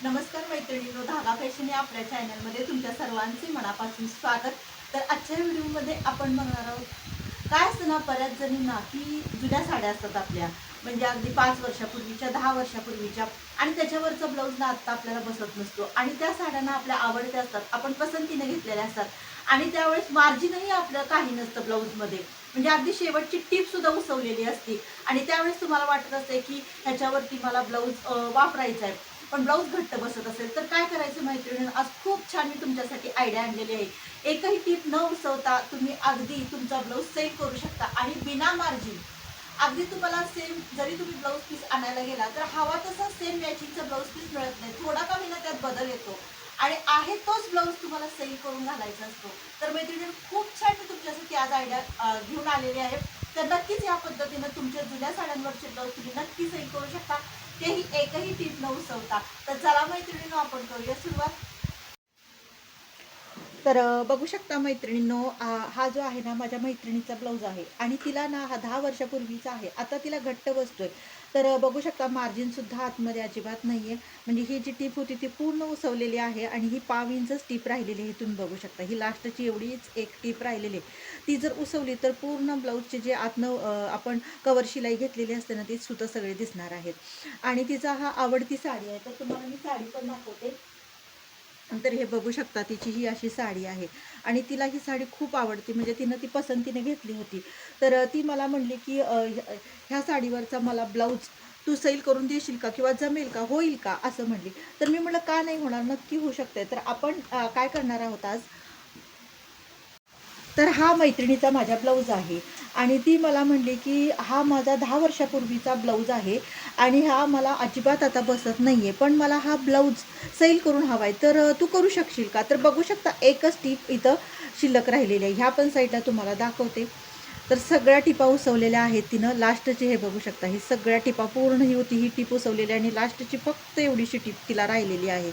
नमस्कार मैत्रिणींनो, धागा फॅशन या आपल्या चॅनलमध्ये तुमच्या सर्वांचे मनापासून स्वागत. तर आजच्या व्हिडिओमध्ये आपण बघणार आहोत काय असतं ना, बऱ्याच जणींना की जुन्या साड्या असतात आपल्या, म्हणजे अगदी 5 वर्षापूर्वीच्या, 10 वर्षापूर्वीच्या, आणि त्याच्यावरचा ब्लाऊज ना आत्ता आपल्याला बसत नसतो आणि त्या साड्यांना आपल्या आवडत्या असतात, आपण पसंतीने घेतलेल्या असतात आणि त्यावेळेस मार्जिनही आपलं काही नसतं ब्लाऊजमध्ये, म्हणजे अगदी शेवटची टीप सुद्धा उसवलेली असते आणि त्यावेळेस तुम्हाला वाटत असते की ह्याच्यावरती मला ब्लाऊज वापरायचा आहे, पण ब्लाऊज घट्ट बसत असेल तर काय करायचं मैत्रिणींनो, आज खूप छान मी तुमच्यासाठी आयडिया आणलेली आहे. एकही टीप न उसवता तुम्ही अगदी तुमचा ब्लाऊज सेल करू शकता आणि बिना मार्जिन. अगदी तुम्हाला सेम, जरी तुम्ही ब्लाऊज पीस आणायला गेला तर हवा तसा सेम मॅचिंगचा ब्लाऊज पीस मिळत नाही, थोडा का होईना त्यात बदल येतो आणि आहे तोच ब्लाऊज तुम्हाला सेल करून घालायचा असतो. तर मैत्रिणी, खूप छान मी तुमच्यासाठी आज आयडिया घेऊन आलेली आहे. तर नक्कीच या पद्धतीनं तुमच्या जुन्या साड्यांवरचे ब्लाऊज तुम्ही नक्की सेल करू शकता, तेही एकही टीप न उसवता. तर चला मैत्रिणींनो, आपण करूया सुरुवात. तर बघू शकता मैत्रिणींनो, हा जो आहे ना माझ्या मैत्रिणीचा ब्लाऊज आहे आणि तिला ना हा 10 वर्षापूर्वीचा आहे. आता तिला घट्ट बसतोय. तर बघू शकता मार्जिनसुद्धा आतमध्ये अजिबात नाही आहे. म्हणजे ही जी टीप होती ती पूर्ण उसवलेली आहे आणि ही 5 इंचच टीप राहिलेली आहे. तुम्ही बघू शकता ही लास्टची एवढीच एक टीप राहिलेली आहे. ती जर उसवली तर पूर्ण ब्लाऊजचे जे आतनं आपण कवर शिलाई घेतलेली असते ना, ती सुद्धा सगळे दिसणार आहेत. आणि तिचा हा आवडती साडी आहे. तर तुम्हाला मी साडी पण दाखवते. तर हे बघू शकता, तिची ही अशी साडी आहे आणि तिला ही साडी खूप आवडते, म्हणजे तिनं ती पसंतीने घेतली होती. तर ती मला म्हणली की ह्या साडीवरचा मला ब्लाऊज तू सैल करून देशील का, किंवा जमेल का, होईल का, असं म्हणली. तर मी म्हटलं का नाही होणार, नक्की होऊ शकते. तर आपण काय करणार आहोत आज. तर हा मैत्रिणीचा माझा ब्लाऊज आहे आणि ती मला म्हणली की हा माझा 10 वर्षापूर्वीचा ब्लाऊज आहे आणि हा मला अजिबात आता बसत नाही आहे, पण मला हा ब्लाऊज सैल करून हवा आहे, तर तू करू शकशील का. तर बघू शकता एकच टीप इथं शिल्लक राहिलेली आहे. ह्या पण साईडला तुम्हाला दाखवते. तर सगळ्या टिपा उसवलेल्या आहेत तिनं. लास्टची हे बघू शकता, ही सगळ्या टिपा पूर्ण ही होती, ही टीप उसवलेली आणि लास्टची फक्त एवढीशी टीप तिला राहिलेली आहे.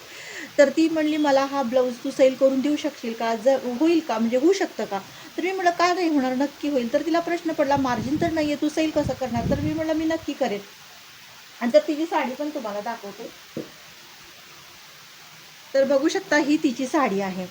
तर ती म्हणली मला हा ब्लाऊज तू सेल करून देऊ शकशील का, जर होईल का, म्हणजे होऊ शकतं का. तर मी म्हटलं का नाही होणार, नक्की होईल. तर तिला प्रश्न पडला, मार्जिन तर नाही आहे, तू सेल कसं करणार. तर मी म्हटलं मी नक्की करेन. आणि तर तिची साडी पण तुम्हाला दाखवते. तर बघू शकता ही तिची साडी आहे.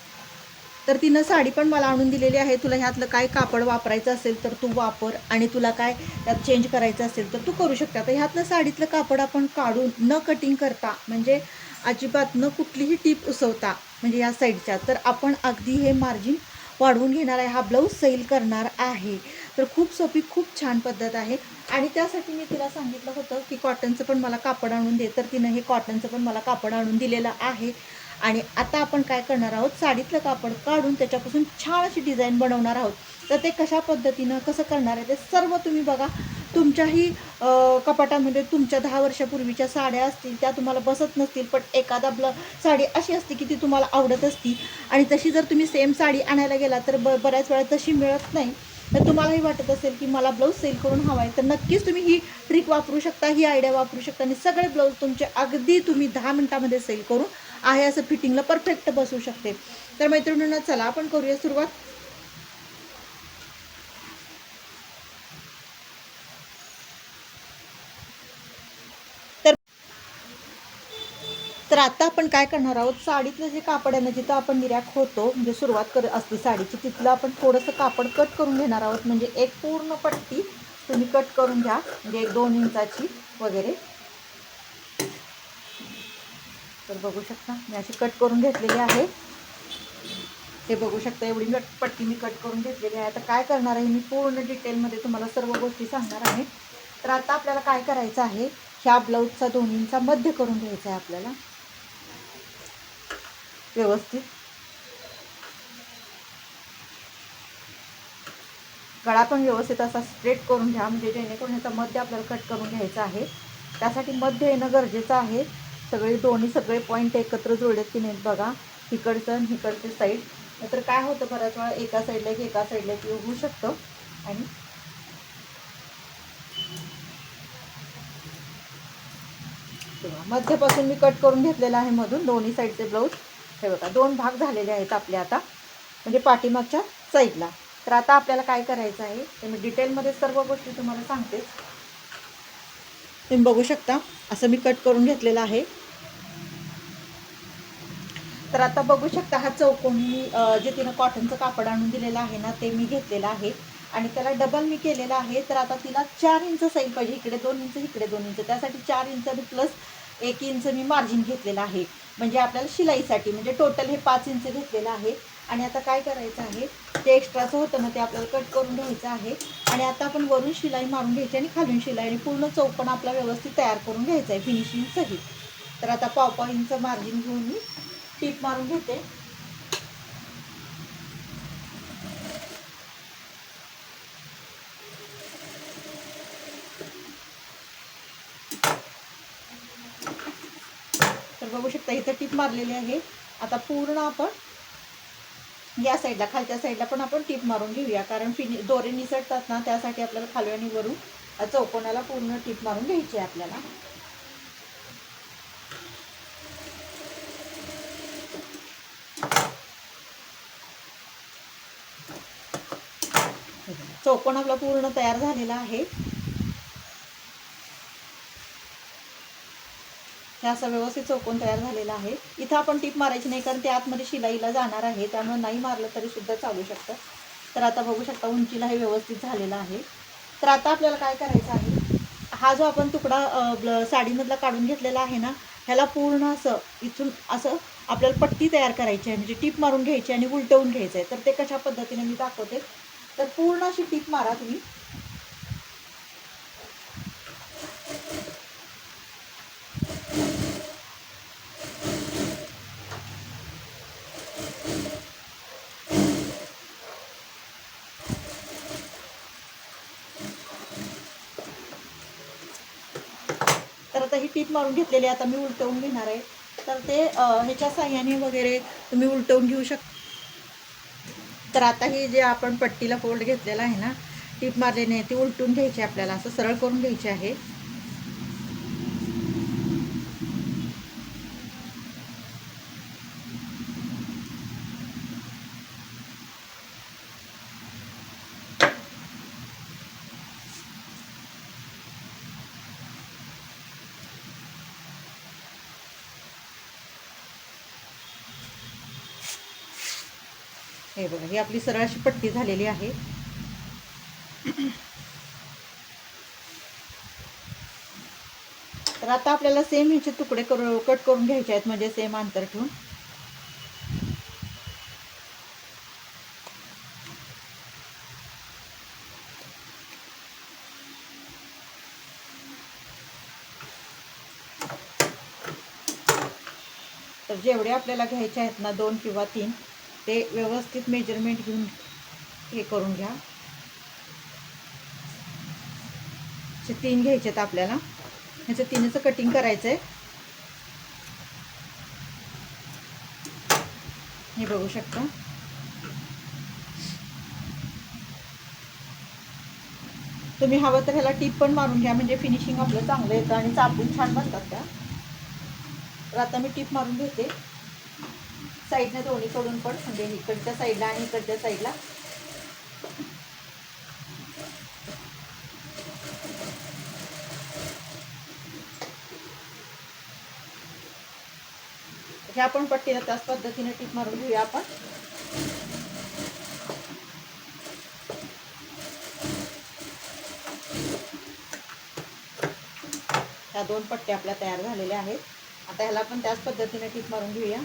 तर तिनं साडी पण मला आणून दिलेली आहे. तुला ह्यातलं काय कापड वापरायचं असेल तर तू वापर आणि तुला काय त्यात चेंज करायचं असेल तर तू करू शकता. तर ह्यातलं साडीतलं कापड आपण काढून न कटिंग करता, म्हणजे अजिबात न कुठलीही टीप उसवता, म्हणजे या साईडच्या, तर आपण अगदी हे मार्जिन वाढवून घेणार आहे, हा ब्लाऊज सैल करणार आहे. तर खूप सोपी, खूप छान पद्धत आहे. आणि त्यासाठी मी तिला सांगितलं होतं की कॉटनचं पण मला कापड आणून दे. तर तिनं हे कॉटनचं पण मला कापड आणून दिलेलं आहे. आणि आता आपण काय करणार आहोत, साडीतलं कापड काढून त्याच्यापासून छान अशी डिझाईन बनवणार आहोत. तर ते कशा पद्धतीनं कसं करणार आहे ते सर्व तुम्ही बघा. तुमच्याही कपाटामध्ये तुमच्या 10 वर्षापूर्वीच्या साड्या असतील, त्या तुम्हाला बसत नसतील, पण एखादा साडी अशी असते की ती तुम्हाला आवडत असती आणि तशी जर तुम्ही सेम साडी आणायला गेला तर बऱ्याच वेळा तशी मिळत नाही. तर तुम्हालाही वाटत असेल की मला ब्लाऊज सेल करून हवा आहे, तर नक्कीच तुम्ही ही ट्रिक वापरू शकता, ही आयडिया वापरू शकता आणि सगळे ब्लाऊज तुमचे अगदी तुम्ही 10 मिनिटामध्ये सेल करून आहे असं फिटिंगला परफेक्ट बसू शकते. तर मैत्रिणींना चला आपण करूया सुरुवात. तर तर आता आपण काय करणार आहोत, साडीतलं जे कापड आहे ना, जिथं आपण निऱ्याक होतो, म्हणजे सुरुवात करत असते साडीची, तिथलं आपण थोडंसं कापड कट करून घेणार आहोत. म्हणजे एक पूर्ण पट्टी तुम्ही कट करून घ्या, म्हणजे 1-2 इंचाची वगैरे. तर बघू शकता मी अशी कट करून घेतलेली आहे. हे बघू शकता एवढी पट्टी मी कट करून घेतलेली आहे. आता काय करणार आहे, मी पूर्ण डिटेलमध्ये तुम्हाला सर्व गोष्टी सांगणार आहे. तर आता आपल्याला काय करायचं आहे, ह्या ब्लाऊजचा दोन्हींचा मध्य करून घ्यायचा आहे आपल्याला व्यवस्थित. गळा पण व्यवस्थित असा स्ट्रेट करून घ्या, म्हणजे जेणेकरून ह्याचा मध्य आपल्याला कट करून घ्यायचा आहे. त्यासाठी मध्य येणं गरजेचं आहे. सगळे पॉईंट एकत्र जुळलेत की नाहीत बघा, इकडचं आणि इकडचे साईड. नाहीतर काय होतं, बऱ्याच वेळा एका साईडला की एका साईडला की होऊ शकतं. आणि मध्यपासून मी कट करून घेतलेला आहे, मधून दोन्ही साईडचे ब्लाऊज. हे बघा 2 भाग झालेले आहेत आपले आता, म्हणजे पाठीमागच्या साईडला. तर आता आपल्याला काय करायचं आहे ते मी डिटेलमध्ये सर्व गोष्टी तुम्हाला सांगते. तुम्ही बघू शकता असं मी कट करून घेतलेलं आहे. तर आता बघू शकता हा चौकोनी जे तिनं कॉटनचं कापड आणून दिलेलं आहे ना ते मी घेतलेलं आहे आणि त्याला डबल मी केलेलं आहे. तर आता तिला 4 इंच सैल पाहिजे, इकडे 2 इंच इकडे 2 इंच, त्यासाठी 4 इंच प्लस 1 इंच मी मार्जिन घेतलेलं आहे म्हणजे आपल्याला शिलाईसाठी, म्हणजे टोटल हे 5 इंच घेतलेलं आहे. आणि आता काय करायचं आहे, ते एक्स्ट्राचं होतं ना ते आपल्याला कट करून घ्यायचं आहे आणि आता आपण वरून शिलाई मारून घ्यायची आणि खालून शिलाई आणि पूर्ण चौकोन आपला व्यवस्थित तयार करून घ्यायचा आहे फिनिशिंग सहित. तर आता पाव इंच मार्जिन घेऊन मी टीप मारून घेते. तर बघू शकता इथं टीप मारलेली आहे. आता पूर्ण आपण या साईडला खालच्या साईडला पण आपण टीप मारून घेऊया, कारण दोरे निसटतात ना त्यासाठी आपल्याला खाली आणि वरून चौकोनाला पूर्ण टीप मारून घ्यायची आहे आपल्याला. चौकोन आपला पूर्ण तयार झालेला आहे. हे असं व्यवस्थित चौकोन तयार झालेला आहे. इथं आपण टीप मारायची नाही कारण ते आतमध्ये शिलाईला जाणार आहे, त्यामुळे नाही मारलं तरी सुद्धा चालू शकतं. तर आता बघू शकता उंचीला हे व्यवस्थित झालेलं आहे. तर आता आपल्याला काय करायचं आहे, हा जो आपण तुकडा साडीमधला काढून घेतलेला आहे ना ह्याला पूर्ण असं इथून असं आपल्याला पट्टी तयार करायची आहे, म्हणजे टीप मारून घ्यायची आणि उलटवून घ्यायचं आहे. तर ते कशा पद्धतीने मी दाखवते. तर पूर्ण अशी टीप मारा तुम्ही. तर आता ही टीप मारून घेतलेली आता मी उलटवून घेणार आहे. तर ते ह्याच्या साह्याने वगैरे तुम्ही उलटवून घेऊ शकता. तर आता ही जे आपण पट्टीला फोल्ड घेतलेला आहे ना टीप मारलेली आहे ती उलटून घ्यायची, आपल्याला असं सरळ करून घ्यायची आहे. हे बघा ही आपली सरळ अशी पट्टी झालेली आहे. तर आता आपल्याला सेम ह्याचे तुकडे कट करून घ्यायचे आहेत, म्हणजे सेम अंतर ठेवून. तर जेवढे आपल्याला घ्यायचे आहेत ना 2 किंवा 3 ते व्यवस्थित मेजरमेंट घेऊन हे करून घ्या. 3 घ्यायचे आहेत आपल्याला, ह्याचं 3चं कटिंग करायचं आहे. हे बघू शकता. तुम्ही हवं तर ह्याला टीप पण मारून घ्या, म्हणजे फिनिशिंग आपलं चांगलं येतं आणि चापून छान बनतात त्या. तर आता मी टीप मारून घेते साईडने दोन्हीकडून पण, म्हणजे इकडच्या साईडला आणि इकडच्या साईडला. ह्या पण पट्टीला त्याच पद्धतीने टीप मारून घेऊया आपण. ह्या 2 पट्ट्या आपल्या तयार झालेल्या आहेत. आता ह्याला पण त्याच पद्धतीने टीप मारून घेऊया.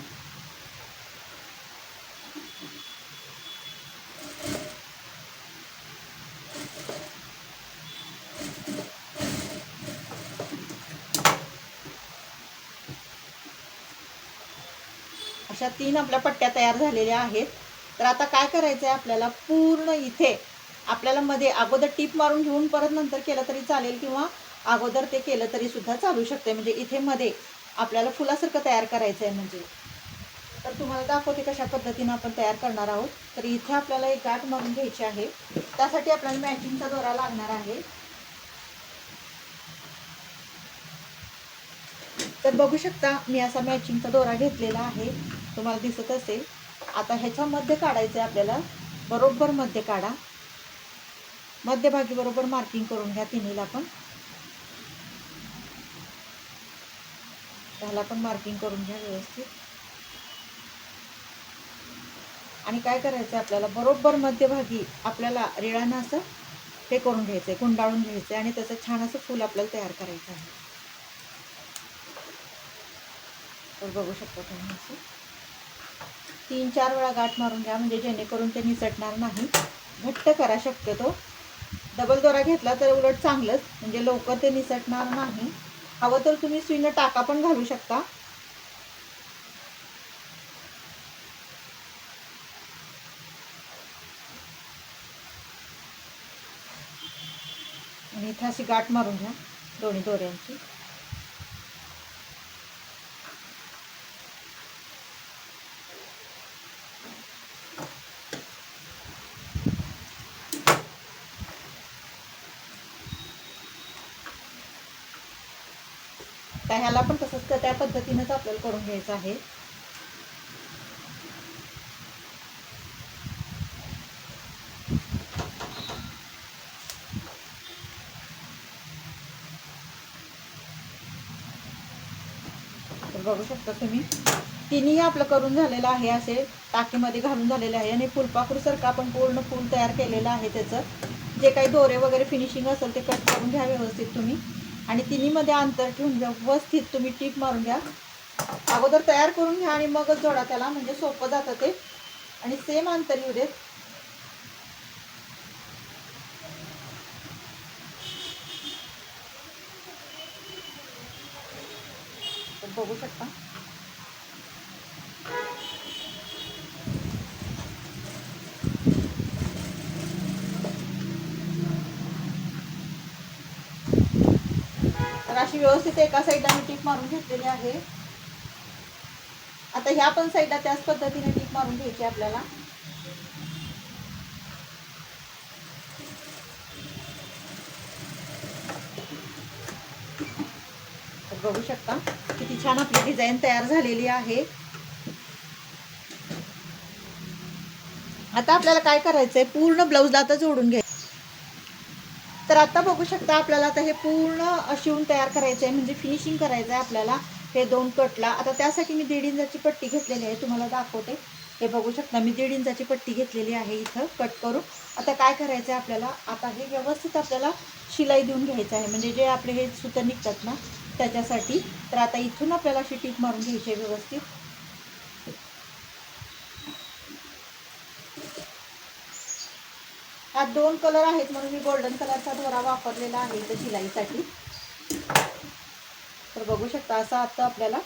अशा 3 आपल्या पट्ट्या तयार झालेल्या आहेत. तर आता काय करायचं आहे आपल्याला, पूर्ण इथे आपल्याला मध्ये अगोदर टीप मारून घेऊन परत नंतर केलं तरी चालेल, किंवा अगोदर ते केलं तरी सुद्धा चालू शकते. म्हणजे इथे मध्ये आपल्याला फुलासारखं तयार करायचं आहे. म्हणजे तर तुम्हाला दाखवते कशा पद्धतीने आपण तयार करणार आहोत. तर इथे आपल्याला एक गाठ मारून घ्यायची आहे, त्यासाठी आपल्याला मॅचिंगचा दोरा लागणार आहे. तर बघू शकता मी असा मॅचिंगचा दोरा घेतलेला आहे, तुम्हाला दिसत असेल. आता ह्याच्या मध्ये काढायचं आहे आपल्याला, बरोबर मध्ये काढा, मध्यभागी बरोबर मार्किंग करून घ्या तिन्हीला पण. त्याला पण मार्किंग करून घ्या व्यवस्थित. आणि काय करायचं आहे आपल्याला, बरोबर मध्यभागी आपल्याला रेळानं असं हे करून घ्यायचं आहे, गुंडाळून घ्यायचं आहे आणि त्याचं छान असं फूल आपल्याला तयार करायचं आहे. तर बघू शकता तुम्ही असं 3-4 वेळा गाठ मारून घ्या, म्हणजे जेणेकरून ते निसटणार नाही. घट्ट करा शक्यतो. डबल दोरा घेतला तर उलट चांगलंच, म्हणजे लवकर ते निसटणार नाही. हवं तर तुम्ही सुईनं टाका पण घालू शकता. आणि इथे अशी गाठ मारून घ्या दोन्ही दोऱ्यांची. तर ह्याला पण तसंच त्या पद्धतीनेच आपल्याला करून घ्यायचं आहे. तर बघू शकता तुम्ही तिन्ही आपलं करून झालेलं आहे, असे टाकीमध्ये घालून झालेले आहे. आणि फुलपाखरूसारखं आपण पूर्ण फूल तयार केलेलं आहे. त्याचं जे काही दोरे वगैरे फिनिशिंग असेल ते कट करून घ्या व्यवस्थित तुम्ही. आणि तिन्हीमध्ये अंतर ठेवून व्यवस्थित तुम्ही टीप मारून घ्या. अगोदर तयार करून घ्या आणि मगच जोडा त्याला, म्हणजे सोपं जातं ते. आणि सेम अंतर येऊ देत. तर बघू शकता तर अशी व्यवस्थित एका साईडला मी टीप मारून घेतलेली आहे. आता ह्या पण साईडला त्याच पद्धतीने टीप मारून घ्यायची आपल्याला. तर बघू शकता किती छान आपली डिझाईन तयार झालेली आहे. आता आपल्याला काय करायचंय, पूर्ण ब्लाऊजला आता जोडून घ्यायचं. तर आता बघू शकता आपल्याला आता हे पूर्ण शिवून तयार करायचं आहे, म्हणजे फिनिशिंग करायचं आहे आपल्याला हे 2 कटला. आता त्यासाठी मी 1.5 इंचाची पट्टी घेतलेली आहे, तुम्हाला दाखवते. हे बघू शकता मी 1.5 इंचाची पट्टी घेतलेली आहे इथं कट करून. आता काय करायचं आहे आपल्याला, आता हे व्यवस्थित आपल्याला शिलाई देऊन घ्यायचं आहे, म्हणजे जे आपले हे सूत्र निघतात ना त्याच्यासाठी. तर आता इथून आपल्याला अशी टीप मारून घ्यायची आहे व्यवस्थित. हा 2 कलर आहेत म्हणून मी गोल्डन कलरचा दोरा वापरलेला आहे इथं शिलाईसाठी. तर बघू शकता असं आता आपल्याला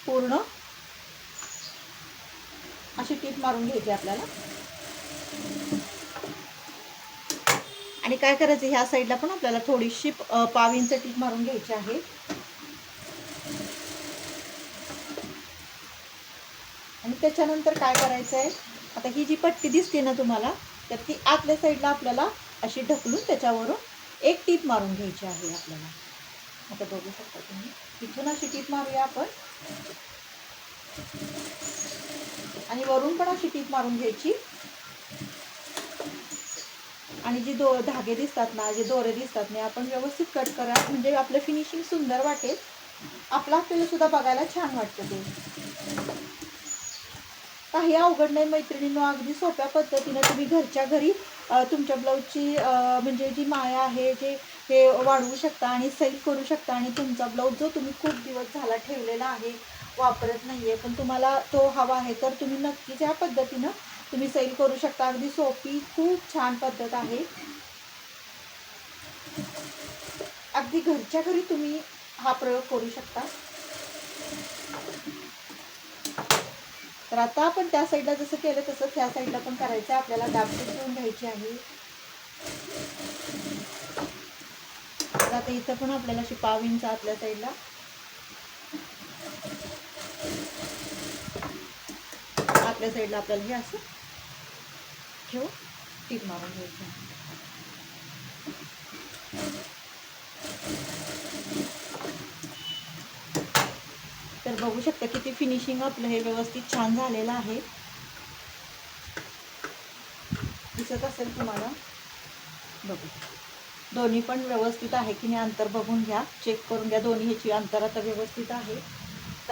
पूर्ण अशी टीप मारून घ्यायची आपल्याला. आणि काय करायचं, ह्या साईडला पण आपल्याला थोडीशी 1/2 इंच टीप मारून घ्यायची आहे. आणि त्याच्यानंतर काय करायचं आहे, आता ही जी पट्टी दिसते ना तुम्हाला, तर ती आतल्या साईडला आपल्याला अशी ढकलून त्याच्यावरून एक टीप मारून घ्यायची आहे आपल्याला. आता बघू शकता तुम्ही, इथून अशी टीप मारूया आपण आणि वरून पण अशी टीप मारून घ्यायची. आणि जी धागे दिसतात ना, जे दोरे दिसतात ना, आपण व्यवस्थित कट करा, म्हणजे आपलं फिनिशिंग सुंदर वाटेल. आपला आपल्याला सुद्धा बघायला छान वाटतं ते. काही अवघड नाही मैत्रिणींनो, अगदी सोप्या पद्धतीने तुम्ही घरच्या घरी तुमच्या ब्लाऊजची म्हणजे जी माया आहे जे हे वाढवू शकता आणि सैल करू शकता. आणि तुमचा ब्लाऊज जो तुम्ही खूप दिवस झाला ठेवलेला आहे, वापरत नाही आहे, पण तुम्हाला तो हवा आहे, तर तुम्ही नक्कीच ह्या पद्धतीनं तुम्ही सैल करू शकता. अगदी सोपी खूप छान पद्धत आहे. अगदी घरच्या घरी तुम्ही हा प्रयोग करू शकता. तर आता आपण त्या साईडला जसं केलं तसं त्या साईडला पण करायचं आहे आपल्याला. दाबटीप देऊन घ्यायची आहे. तर आता इथं पण आपल्याला अशी 1/2 इंच आतल्या साईडला, आतल्या साईडला आपल्याला हे असं ठेवून टीप मारून घ्यायची आहे. तर बघू शकता किती फिनिशिंग आपलं हे व्यवस्थित छान झालेलं आहे. दिसत असेल तुम्हाला. बघू दोन्ही पण व्यवस्थित आहे की नाही, अंतर बघून घ्या, चेक करून घ्या दोन्ही ह्याची अंतर आता व्यवस्थित आहे.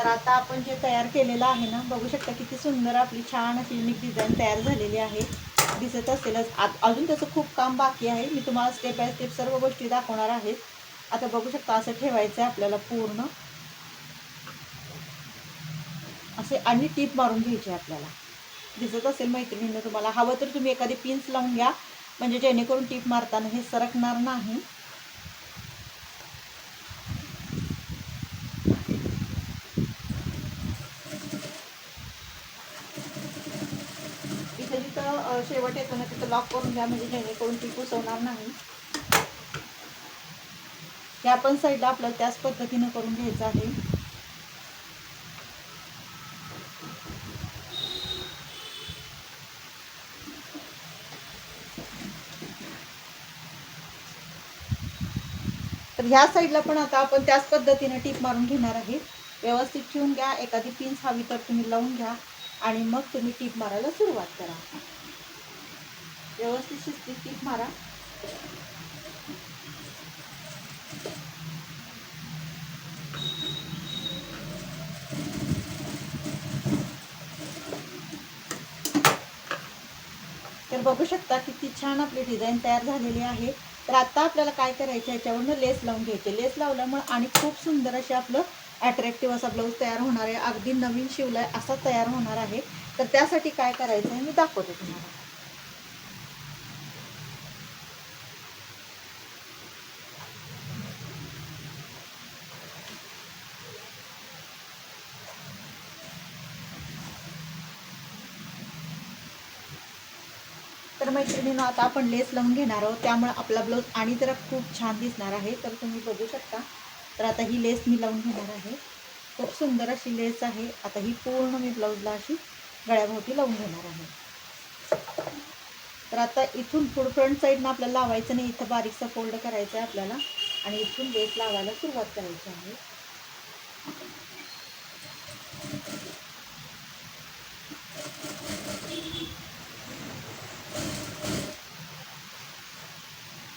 तर आता आपण जे तयार केलेलं आहे ना, बघू शकता किती सुंदर आपली छान अशी युनिक डिझाईन तयार झालेली आहे. दिसत असेलच. अजून त्याचं खूप काम बाकी आहे. मी तुम्हाला स्टेप बाय स्टेप सर्व गोष्टी दाखवणार आहे. आता बघू शकता असं ठेवायचं आहे आपल्याला पूर्ण असे, आणि टीप मारून घ्यायची आपल्याला. दिसत असेल मैत्रिणींना तुम्हाला. हवं तर तुम्ही एखादी पिन्स लावून घ्या, म्हणजे जेणेकरून टीप मारताना हे सरकणार नाही. इथे जिथं शेवट येतो ना तिथं लॉक करून घ्या, म्हणजे जेणेकरून टीप उसवणार नाही. या पण साईडला आपल्याला त्याच पद्धतीनं करून घ्यायचं आहे. तर ह्या साईडला पण आता आपण त्याच पद्धतीने टीप मारून घेणार आहे. व्यवस्थित ठेवून घ्या. एखादी पिन्स हवी तर तुम्ही लावून घ्या आणि मग तुम्ही टीप मारायला सुरुवात करा. व्यवस्थित शिस्तीत टीप मारा. तर बघू शकता किती छान आपली डिझाईन तयार झालेली आहे. तर आता आपल्याला काय करायचं, याच्यावरनं लेस लावून घ्यायचे. लेस लावल्यामुळे आणि खूप सुंदर असे आपलं अट्रॅक्टिव्ह असा ब्लाऊज तयार होणार आहे. अगदी नवीन शिवलाय असा तयार होणार आहे. तर त्यासाठी काय करायचं आहे मी दाखवते तुम्हाला. तर मैत्रिणींनो, आता आपण लेस लावून घेणार आहोत, त्यामुळे आपला ब्लाऊज आणि जरा खूप छान दिसणार आहे. तर तुम्ही बघू शकता. तर आता ही लेस मी लावून घेणार आहे. खूप सुंदर अशी लेस आहे. आता ही पूर्ण मी ब्लाऊजला अशी गळ्याभोवती लावून घेणार आहे. तर आता इथून फ्रंट साईडनं आपल्याला लावायचं नाही, इथं बारीकसा फोल्ड करायचा आहे आपल्याला आणि इथून लेस लावायला सुरुवात करायची आहे.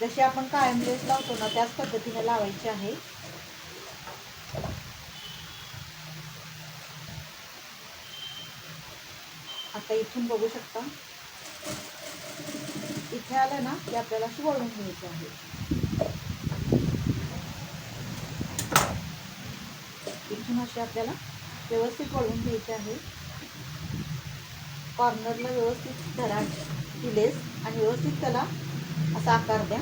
जशी आपण कायम लेस लावतो ना त्याच पद्धतीने लावायची आहे. आता इथून बघू शकता, इथे आलं ना की आपल्याला अशी वळून घ्यायची आहे. इथून अशी आपल्याला व्यवस्थित वळून घ्यायची आहे. कॉर्नरला व्यवस्थित धरा ती लेस आणि व्यवस्थित त्याला असा आकार द्या.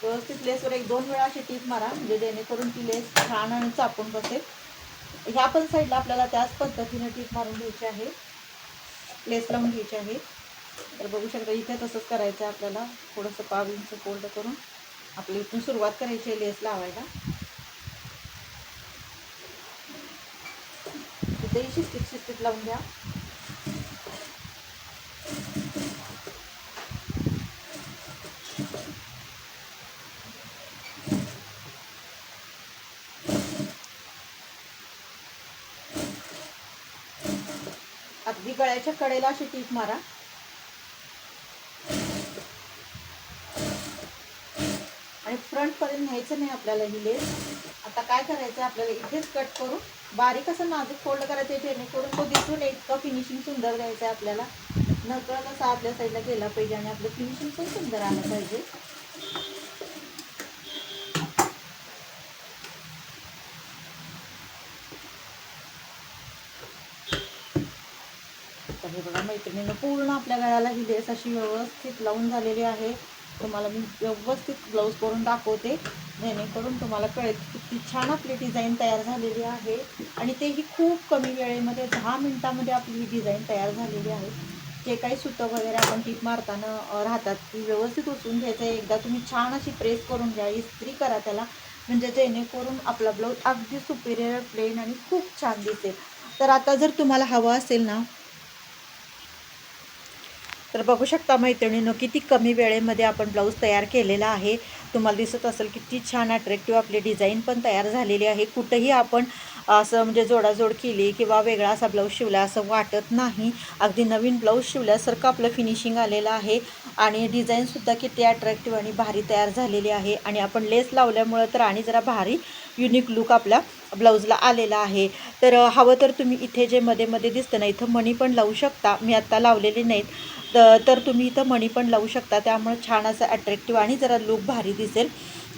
व्यवस्थित लेसवर 1-2 वेळा अशी टीप मारा, म्हणजे जेणेकरून ती लेस छान आणि चापून बसेल. ह्या पण साईडला आपल्याला त्याच पद्धतीने टीप मारून घ्यायची आहे, लेस लावून घ्यायची आहे. तर बघू शकता इथे तसंच करायचं आहे आपल्याला. थोडंसं 1 इंच फोल्ड करून आपली इथून सुरुवात करायची आहे लेस लावायला. इथेही शिस्तीत लावून द्या. अगदी गळ्याच्या कडेला अशी टीप मारा आणि फ्रंटपर्यंत न्यायचं नाही आपल्याला ही लेस. आता काय करायचं आपल्याला, इथेच कट करून बारीक असं नाजूक फोल्ड करायचं आहे, जेणेकरून तो दिसून इतकं फिनिशिंग सुंदर द्यायचं आहे आपल्याला. नकळत असं आपल्या साईडला गेला पाहिजे आणि आपलं फिनिशिंग पण सुंदर आलं पाहिजे. तर हे बघा मैत्रिणीनं, पूर्ण आपल्या गळ्याला ही लेस अशी व्यवस्थित लावून झालेली आहे. तुम्हाला मी व्यवस्थित ब्लाऊज करून दाखवते, जेणेकरून तुम्हाला कळेल किती छान आपली डिझाईन तयार झालेली आहे. आणि तेही खूप कमी वेळेमध्ये 10 मिनिटामध्ये आपली ही डिझाईन तयार झालेली आहे. जे काही सुतं वगैरे आपण टीप मारताना राहतात ती व्यवस्थित उचलून घ्यायचं आहे. एकदा तुम्ही छान अशी प्रेस करून घ्या, इस्त्री करा त्याला, म्हणजे जेणेकरून आपला ब्लाऊज अगदी सुपेरियर, प्लेन आणि खूप छान दिसेल. तर आता जर तुम्हाला हवं असेल ना, तर बघू शकता मैत्रिणींनो, किती कमी वेळेमध्ये आपण ब्लाऊज तयार केलेला आहे. तुम्हाला दिसत असेल किती छान अट्रॅक्टिव्ह आपली डिझाईन पण तयार झालेली आहे. कुठंही आपण असं म्हणजे जोडाजोड केली किंवा वेगळा असा ब्लाऊज शिवला असं वाटत नाही. अगदी नवीन ब्लाऊज शिवल्यासारखं आपलं फिनिशिंग आलेलं आहे आणि डिझाईनसुद्धा किती अट्रॅक्टिव्ह आणि भारी तयार झालेली आहे आणि आपण लेस लावल्यामुळं तर आणि जरा भारी युनिक लुक आपल्या ब्लाऊजला आलेला आहे. तर हवं तर तुम्ही इथे जे मध्ये मध्ये दिसतं ना इथं मणी पण लावू शकता. मी आत्ता लावलेली नाहीत. तर तुम्ही इथं मणी पण लावू शकता, त्यामुळे छान असं अट्रॅक्टिव्ह आणि जरा लुक भारी दिसेल.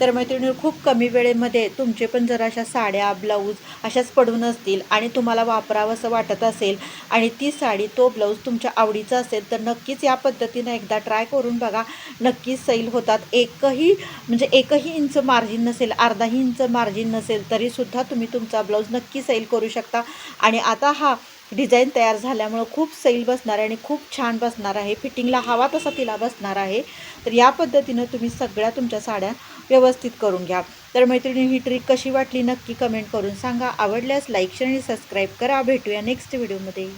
तर मैत्रिणी खूप कमी वेळेमध्ये तुमचे पण जर अशा साड्या ब्लाऊज अशाच पडून असतील आणि तुम्हाला वापरावंसं वाटत असेल आणि ती साडी तो ब्लाऊज तुमच्या आवडीचा असेल तर नक्कीच या पद्धतीनं एकदा ट्राय करून बघा. नक्कीच सैल होतात. एकही इंच मार्जिन नसेल, अर्धाही इंच मार्जिन नसेल तरीसुद्धा तुम्ही तुमचा ब्लाऊज नक्की सैल करू शकता. आणि आता हा डिझाईन तयार झाल्यामुळं खूप सैल बसणार आहे आणि खूप छान बसणार आहे. फिटिंगला हवा तसा तिला बसणार आहे. तर या पद्धतीनं तुम्ही सगळ्या तुमच्या साड्या व्यवस्थित करून घ्या. तर मैत्रिणी ही ट्रिक कशी वाटली नक्की कमेंट करून सांगा. आवडल्यास लाईक शेअर आणि सबस्क्राईब करा. भेटूया नेक्स्ट व्हिडिओमध्ये.